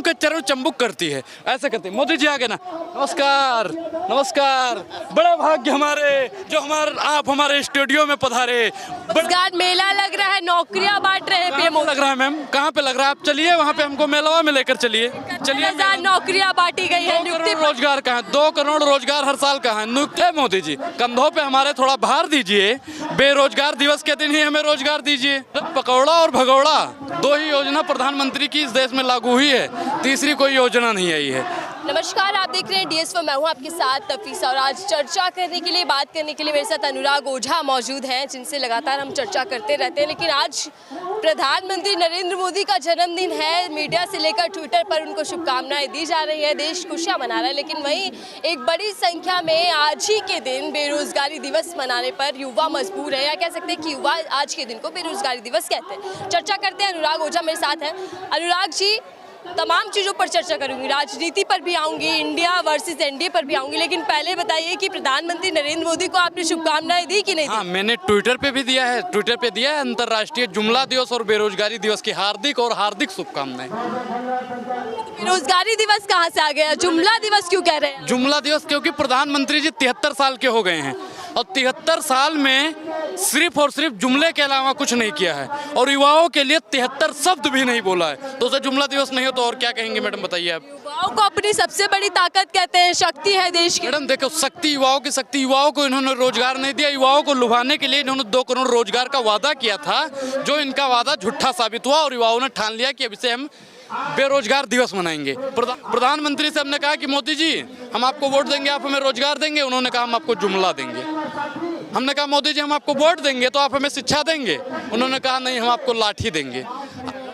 उनके चरण चंबुक करती है, ऐसे करती है। मोदी जी आगे ना, नमस्कार नमस्कार, बड़ा भाग्य हमारे जो आप हमारे स्टूडियो में पधारे। रोजगार मेला लग रहा है, नौकरियां बांट रहे हैं पीएम। लग रहा है मैम, कहाँ पे लग रहा है? आप चलिए वहाँ पे, हमको मेलवा में लेकर चलिए। 10,000 नौकरियां बांटी गई है। 2 करोड़ रोजगार कहाँ है? 2 करोड़ रोजगार हर साल कहाँ है? नियुक्ति मोदी जी कंधों पे हमारे थोड़ा भार दीजिए। बेरोजगार दिवस के दिन ही हमें रोजगार दीजिए। पकौड़ा और भगौड़ा 2 ही योजना प्रधानमंत्री की इस देश में लागू हुई है, तीसरी कोई योजना नहीं आई है। नमस्कार, आप देख रहे हैं DSV, मैं हूं आपके साथ तफीसा, और आज चर्चा करने के लिए, बात करने के लिए मेरे साथ अनुराग ओझा मौजूद हैं, जिनसे लगातार हम चर्चा करते रहते हैं। लेकिन आज प्रधानमंत्री नरेंद्र मोदी का जन्मदिन है, मीडिया से लेकर ट्विटर पर उनको शुभकामनाएं दी जा रही है, देश खुशियां मना रहा है। लेकिन वहीं एक बड़ी संख्या में आज ही के दिन बेरोजगारी दिवस मनाने पर युवा मजबूर है, या कह सकते हैं कि युवा आज के दिन को बेरोजगारी दिवस कहते हैं। चर्चा करते हैं, अनुराग ओझा मेरे साथ हैं। अनुराग जी, तमाम चीज़ों पर चर्चा करूंगी, राजनीति पर भी आऊंगी, इंडिया वर्सेस एनडीए पर भी आऊंगी, लेकिन पहले बताइए कि प्रधानमंत्री नरेंद्र मोदी को आपने शुभकामनाएं दी कि नहीं दी? हाँ, मैंने ट्विटर पे भी दिया है, ट्विटर पे दिया है अंतर्राष्ट्रीय जुमला दिवस और बेरोजगारी दिवस की हार्दिक शुभकामनाएं। बेरोजगारी दिवस कहाँ से आ गया? जुमला दिवस क्यों कह रहे हैं? जुमला दिवस क्योंकि प्रधानमंत्री जी 73 साल के हो गए हैं और 73 साल में सिर्फ और सिर्फ जुमले के अलावा कुछ नहीं किया है, और युवाओं के लिए 73 शब्द भी नहीं बोला है, तो उसे जुमला दिवस नहीं हो तो और क्या कहेंगे मैडम, बताइए आप। युवाओं को अपनी सबसे बड़ी ताकत कहते हैं, शक्ति है देश की। मैडम देखो, शक्ति युवाओं की शक्ति, युवाओं को इन्होंने रोजगार नहीं दिया, युवाओं को लुभाने के लिए इन्होंने 2 करोड़ रोजगार का वादा किया था, जो इनका वादा झूठा साबित हुआ, और युवाओं ने ठान लिया कि अब इसे हम बेरोजगार दिवस मनाएंगे। प्रधानमंत्री से हमने कहा कि मोदी जी हम आपको वोट देंगे, आप हमें रोजगार देंगे, उन्होंने कहा हम आपको जुमला देंगे। हमने कहा मोदी जी हम आपको वोट देंगे तो आप हमें शिक्षा देंगे, उन्होंने कहा नहीं हम आपको लाठी देंगे,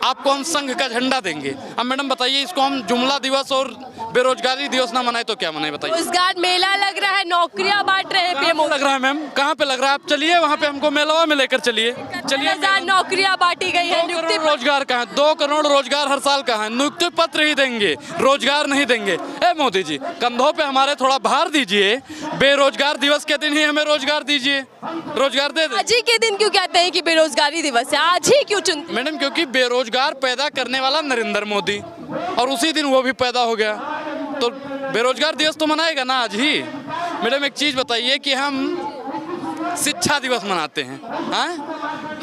आपको हम संघ का झंडा देंगे। अब मैडम बताइए, इसको हम जुमला दिवस और बेरोजगारी दिवस ना मनाए तो क्या मनाए, बताइए। रोजगार मेला लग रहा है, नौकरियां बांट रहे हैं पीएम। लग रहा है मैम, कहाँ पे लग रहा है? आप चलिए वहाँ पे, हमको मेलवा में लेकर चलिए। 10,000 नौकरियां बांटी गई है। 2 करोड़ रोजगार कहाँ है? 2 करोड़ रोजगार हर साल कहाँ है? नियुक्ति पत्र ही देंगे, रोजगार नहीं देंगे। ए मोदी जी कंधों पे हमारे थोड़ा भार दीजिए। बेरोजगार दिवस के दिन ही हमें रोजगार दीजिए, रोजगार दे दे। आज ही के दिन क्यों कहते हैं कि बेरोजगारी दिवस है? आज ही क्यों चुनते? मैडम क्योंकि बेरोजगार पैदा करने वाला नरेंद्र मोदी, और उसी दिन वो भी पैदा हो गया, तो बेरोजगार दिवस तो मनाएगा ना आज ही। मैडम एक चीज बताइए कि हम शिक्षा दिवस मनाते हैं, हाँ,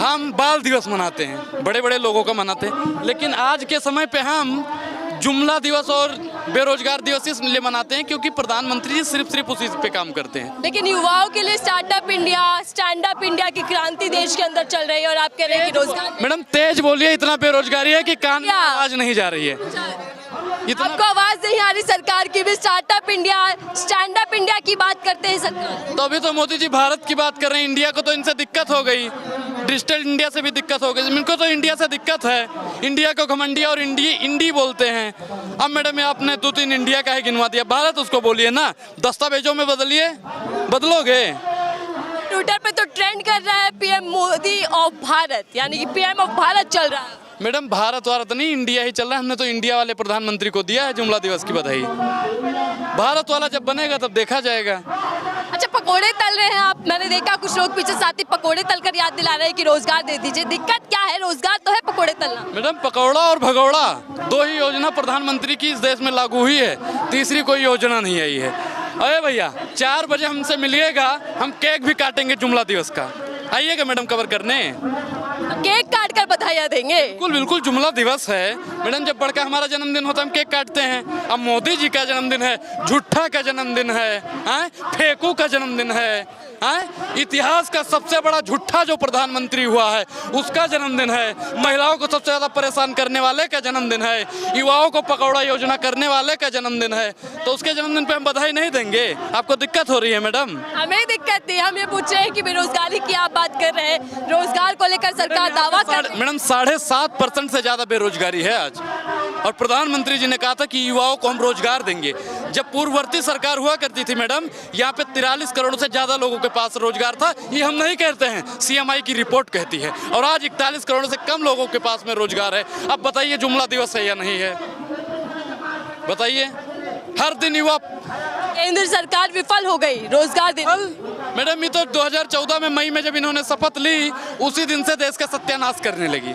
हम बाल दिवस मनाते हैं, बड़े बड़े लोगों का मनाते हैं, लेकिन आज के समय पे हम जुमला दिवस और बेरोजगार दिवस इसलिए मनाते हैं क्योंकि प्रधानमंत्री जी सिर्फ उसी पे काम करते हैं। लेकिन युवाओं के लिए startup India, stand up India की क्रांति देश के अंदर चल रही है, और आप कह रहे हैं कि रोजगार। मैडम तेज बोलिए, इतना बेरोजगारी है कि कान में आवाज नहीं जा रही है। आपको आवाज नहीं आ रही सरकार की भी? Startup India, stand up India की बात करते हैं सरकार। तो अभी तो मोदी जी भारत की बात कर रहे हैं, इंडिया को तो इनसे दिक्कत हो गई, डिजिटल इंडिया से भी दिक्कत हो गई, इनको तो इंडिया से दिक्कत है, इंडिया को घमंडी और इंडी बोलते हैं। अब मैडम आपने 2-3 इंडिया का ही गिनवा दिया, भारत उसको बोलिए ना, दस्तावेजों में बदलिए, बदलोगे। ट्विटर पे तो ट्रेंड कर रहा है पीएम मोदी ऑफ भारत, यानी कि पीएम ऑफ भारत चल रहा है। मैडम भारत वाला तो नहीं, इंडिया ही चल रहा है, हमने तो इंडिया वाले प्रधानमंत्री को दिया है जुमला दिवस की बधाई। भारत वाला जब बनेगा तब देखा जाएगा। अच्छा, पकोड़े तल रहे हैं आप, मैंने देखा कुछ लोग पीछे साथी पकोड़े तलकर याद दिला रहे हैं कि रोजगार दे दीजिए। दिक्कत क्या है? रोजगार तो है, पकोड़े तलना। मैडम पकौड़ा और भगौड़ा 2 ही योजना प्रधानमंत्री की इस देश में लागू हुई है, तीसरी कोई योजना नहीं आई है। अरे भैया 4 बजे हमसे मिलिएगा, हम केक भी काटेंगे जुमला दिवस का, आइएगा मैडम कवर करने। केक काट कर बधाइयाँ देंगे? बिल्कुल बिल्कुल, जुमला दिवस है मैडम, जब बड़का हमारा जन्मदिन होता है हम केक काटते हैं। अब मोदी जी का जन्मदिन है, झूठा का जन्मदिन है, फेंकू का जन्मदिन है, इतिहास का सबसे बड़ा झूठा जो प्रधानमंत्री हुआ है उसका जन्मदिन है, महिलाओं को सबसे ज्यादा परेशान करने वाले का जन्मदिन है, युवाओं को पकौड़ा योजना करने वाले का जन्मदिन है, तो उसके जन्मदिन पे हम बधाई नहीं देंगे? आपको दिक्कत हो रही है मैडम? हमें दिक्कत नहीं, हम ये पूछ रहे हैं कि बेरोजगारी की आप बात कर रहे हैं, रोजगार को लेकर सरकार दावा कर। मैडम 7.5% से ज्यादा बेरोजगारी है आज, और प्रधानमंत्री जी ने कहा था कि युवाओं को हम रोजगार देंगे। जब पूर्ववर्ती सरकार हुआ करती थी मैडम, यहाँ पे 43 करोड़ से ज्यादा लोगों के पास रोजगार था, ये हम नहीं कहते हैं, CMI की रिपोर्ट कहती है, और आज 41 करोड़ से कम लोगों के पास में रोजगार है। अब बताइए जुमला दिवस है या नहीं है, बताइए। हर दिन युवा, केंद्र सरकार विफल हो गई रोजगार देने। मैडम ये तो 2014 में मई में जब इन्होंने शपथ ली, उसी दिन से देश का सत्यानाश करने लगी,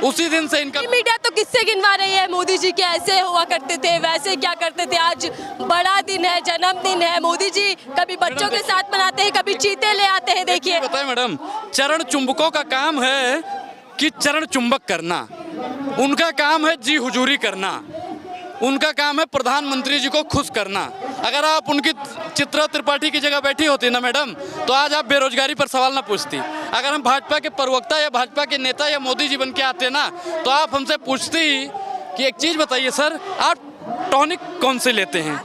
उसी दिन से इनका मीडिया तो किससे गिनवा रही है, मोदी जी के ऐसे हुआ करते थे, वैसे क्या करते थे, आज बड़ा दिन है, जन्मदिन है, मोदी जी कभी बच्चों के साथ मनाते हैं, कभी चीते ले आते हैं। देखिए बताए मैडम, चरण चुंबकों का काम है कि चरण चुंबक करना, उनका काम है जी हुजूरी करना, उनका काम है प्रधानमंत्री जी को खुश करना। अगर आप उनकी चित्रा त्रिपाठी की जगह बैठी होती ना मैडम, तो आज आप बेरोजगारी पर सवाल ना पूछती। अगर हम भाजपा के प्रवक्ता या भाजपा के नेता या मोदी जी बन के आते ना, तो आप हमसे पूछती कि एक चीज़ बताइए सर, आप टॉनिक कौन से लेते हैं,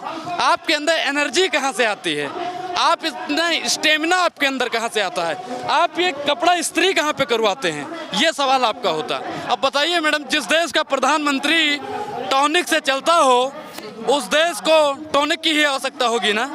आपके अंदर एनर्जी कहाँ से आती है, आप इतना स्टेमिना आपके अंदर कहाँ से आता है, आप ये कपड़ा इस्त्री कहाँ पे करवाते हैं, ये सवाल आपका होता। अब बताइए मैडम, जिस देश का प्रधानमंत्री टॉनिक से चलता हो, उस देश को टॉनिक की ही आवश्यकता होगी ना।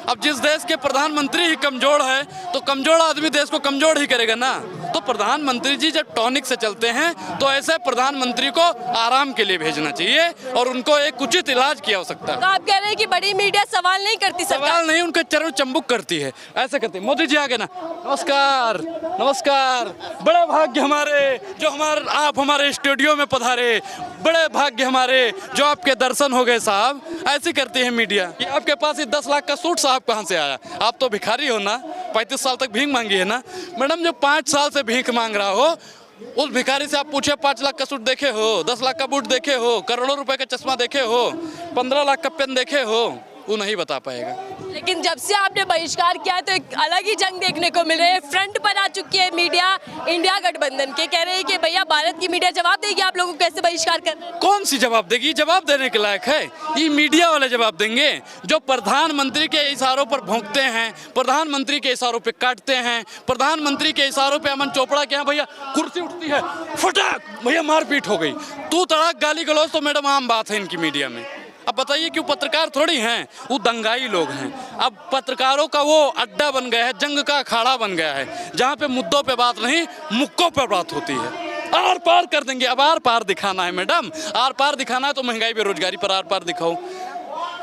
अब जिस देश के प्रधानमंत्री ही कमजोर है, तो कमजोर आदमी देश को कमजोर ही करेगा ना। तो प्रधानमंत्री जी जब टॉनिक से चलते हैं, तो ऐसे प्रधानमंत्री को आराम के लिए भेजना चाहिए और उनको एक उचित इलाज की आवश्यकता है। तो आप कह रहे हैं कि बड़ी मीडिया सवाल नहीं करती, सवाल नहीं, उनके चरण चंबुक करती है, ऐसे करते हैं। मोदी जी आगे ना, नमस्कार नमस्कार, बड़े भाग्य हमारे जो आप हमारे स्टूडियो में पधारे, बड़े भाग्य हमारे जो आपके दर्शन हो गए साहब। ऐसी करती है मीडिया कि आपके पास ये 10 लाख का सूट साहब कहाँ से आया, आप तो भिखारी हो ना, 35 साल तक भीख मांगी है ना। मैडम जो 5 साल से भीख मांग रहा हो, उस भिखारी से आप पूछे 5 लाख का सूट देखे हो, 10 लाख का बूट देखे हो, करोड़ों रुपए का चश्मा देखे हो, 15 लाख का पेन देखे हो, वो नहीं बता पाएगा। लेकिन जब से आपने बहिष्कार किया है, तो एक अलग ही जंग देखने को मिल रही है। फ्रंट पर आ चुकी है मीडिया इंडिया गठबंधन के, कह रहे हैं कि भैया भारत की मीडिया जवाब देगी आप लोगों को कैसे बहिष्कार कर रहे हैं। कौन सी जवाब देगी, जवाब देने के लायक है ये मीडिया वाले जवाब देंगे, जो प्रधानमंत्री के इशारों पर भौंकते हैं, प्रधानमंत्री के इशारों पे काटते हैं, प्रधानमंत्री के इशारों पे अमन चोपड़ा के यहाँ भैया कुर्सी उठती है, फटाक भैया मारपीट हो गई, तू तड़ाक गाली गलौज तो मैडम आम बात है इनकी मीडिया में। अब बताइए कि वो पत्रकार थोड़ी हैं, वो दंगाई लोग हैं। अब पत्रकारों का वो अड्डा बन गया है, जंग का अखाड़ा बन गया है, जहाँ पे मुद्दों पे बात नहीं, मुक्कों पे बात होती है। आर पार कर देंगे। अब आर पार दिखाना है मैडम, आर पार दिखाना है तो महंगाई बेरोजगारी पर आर पार दिखाओ।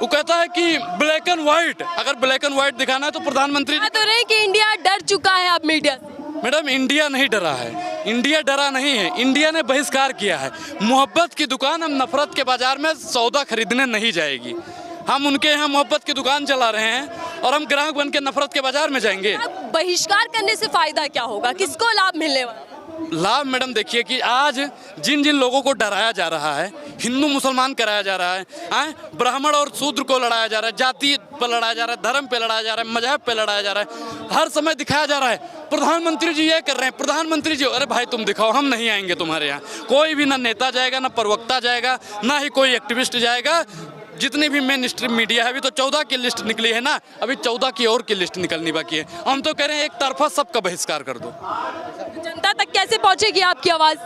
वो कहता है कि ब्लैक एंड व्हाइट, अगर ब्लैक एंड व्हाइट दिखाना है तो प्रधानमंत्री तो रहे कि इंडिया डर चुका है अब मीडिया से। मैडम इंडिया नहीं डरा है, इंडिया डरा नहीं है, इंडिया ने बहिष्कार किया है। मोहब्बत की दुकान हम नफरत के बाजार में सौदा खरीदने नहीं जाएगी। हम उनके यहाँ मोहब्बत की दुकान चला रहे हैं और हम ग्राहक बन के नफरत के बाजार में जाएंगे। बहिष्कार करने से फायदा क्या होगा, किसको लाभ मिलने वाला? लाभ मैडम देखिए कि आज जिन जिन लोगों को डराया जा रहा है, हिंदू मुसलमान कराया जा रहा है, ब्राह्मण और शूद्र को लड़ाया जा रहा है, जाति पर लड़ाया जा रहा है, धर्म पे लड़ाया जा रहा है, मजहब पे लड़ाया जा रहा है, हर समय दिखाया जा रहा है प्रधानमंत्री जी ये कर रहे हैं, प्रधानमंत्री जी। अरे भाई तुम दिखाओ, हम नहीं आएंगे तुम्हारे यहाँ। कोई भी ना नेता जाएगा, ना प्रवक्ता जाएगा, ना ही कोई एक्टिविस्ट जाएगा। जितनी भी मेन स्ट्रीम मीडिया है, अभी तो 14 की लिस्ट निकली है ना, अभी 14 की और की लिस्ट निकलनी बाकी है। हम तो कह रहे हैं एक तरफा सबका बहिष्कार कर दो। जनता तक कैसे पहुंचेगी आपकी आवाज?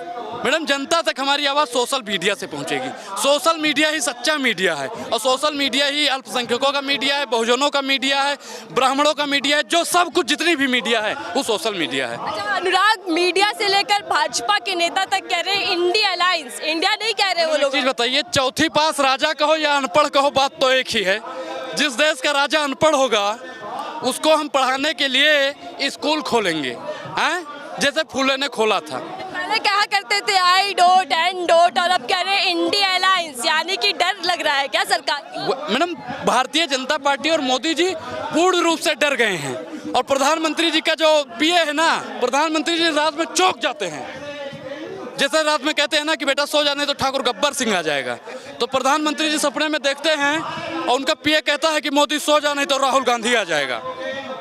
मैडम जनता तक हमारी आवाज़ सोशल मीडिया से पहुंचेगी। सोशल मीडिया ही सच्चा मीडिया है और सोशल मीडिया ही अल्पसंख्यकों का मीडिया है, बहुजनों का मीडिया है, ब्राह्मणों का मीडिया है, जो सब कुछ जितनी भी मीडिया है वो सोशल मीडिया है। अच्छा अनुराग, मीडिया से लेकर भाजपा के नेता तक कह रहे हैं इंडिया अलायंस, इंडिया नहीं कह रहे वो लोग। चीज बताइए, चौथी पास राजा कहो या अनपढ़ कहो, बात तो एक ही है। जिस देश का राजा अनपढ़ होगा उसको हम पढ़ाने के लिए स्कूल खोलेंगे, हैं, जैसे फूले ने खोला था। पहले कहा करते थे आई डोट एंड डोट, और अब कह रहे हैं इंडिया अलायंस, यानी कि डर लग रहा है क्या सरकार? मैडम भारतीय जनता पार्टी और मोदी जी पूर्ण रूप से डर गए हैं और प्रधानमंत्री जी का जो पीए है ना, प्रधानमंत्री जी रात में चौंक जाते हैं। जैसे रात में कहते हैं ना कि बेटा सो जाने तो ठाकुर गब्बर सिंह आ जाएगा, तो प्रधानमंत्री जी सपने में देखते हैं और उनका पीए कहता है कि मोदी सो जा नहीं तो राहुल गांधी आ जाएगा,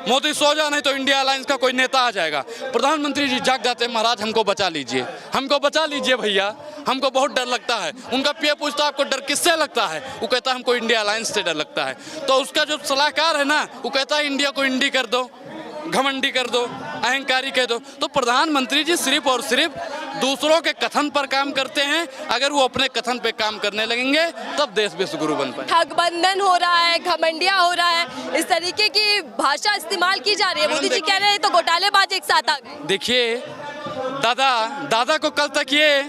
मोदी सो जा नहीं तो इंडिया अलायंस का कोई नेता आ जाएगा। प्रधानमंत्री जी जाग जाते हैं, महाराज हमको बचा लीजिए, हमको बचा लीजिए भैया, हमको बहुत डर लगता है। उनका पीए पूछता है आपको डर किससे लगता है, वो कहता है हमको इंडिया अलायंस से डर लगता है। तो उसका जो सलाहकार है ना, वो कहता है इंडिया को इंडी कर दो, घमंडी कर दो, अहंकारी कह दो। तो प्रधानमंत्री जी सिर्फ और सिर्फ दूसरों के कथन पर काम करते हैं। अगर वो अपने कथन पे काम करने लगेंगे तब देश विश्वगुरु बन पाए। ठगबंधन हो रहा है, घमंडिया हो रहा है, इस तरीके की भाषा इस्तेमाल की जा रही है। मोदी जी कह रहे हैं तो घोटालेबाज एक साथ आ गए। देखिए दादा को कल तक ये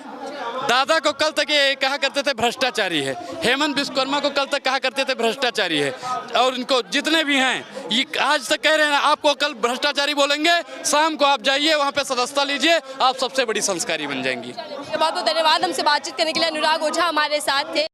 दादा को कल तक ये कहा करते थे भ्रष्टाचारी है, हेमंत विश्वकर्मा को कल तक कहा करते थे भ्रष्टाचारी है, और इनको जितने भी हैं ये आज तक कह रहे हैं आपको कल भ्रष्टाचारी बोलेंगे, शाम को आप जाइए वहाँ पे सदस्यता लीजिए, आप सबसे बड़ी संस्कारी बन जाएंगी। बहुत बहुत धन्यवाद। हमसे बातचीत करने के लिए अनुराग ओझा हमारे साथ थे।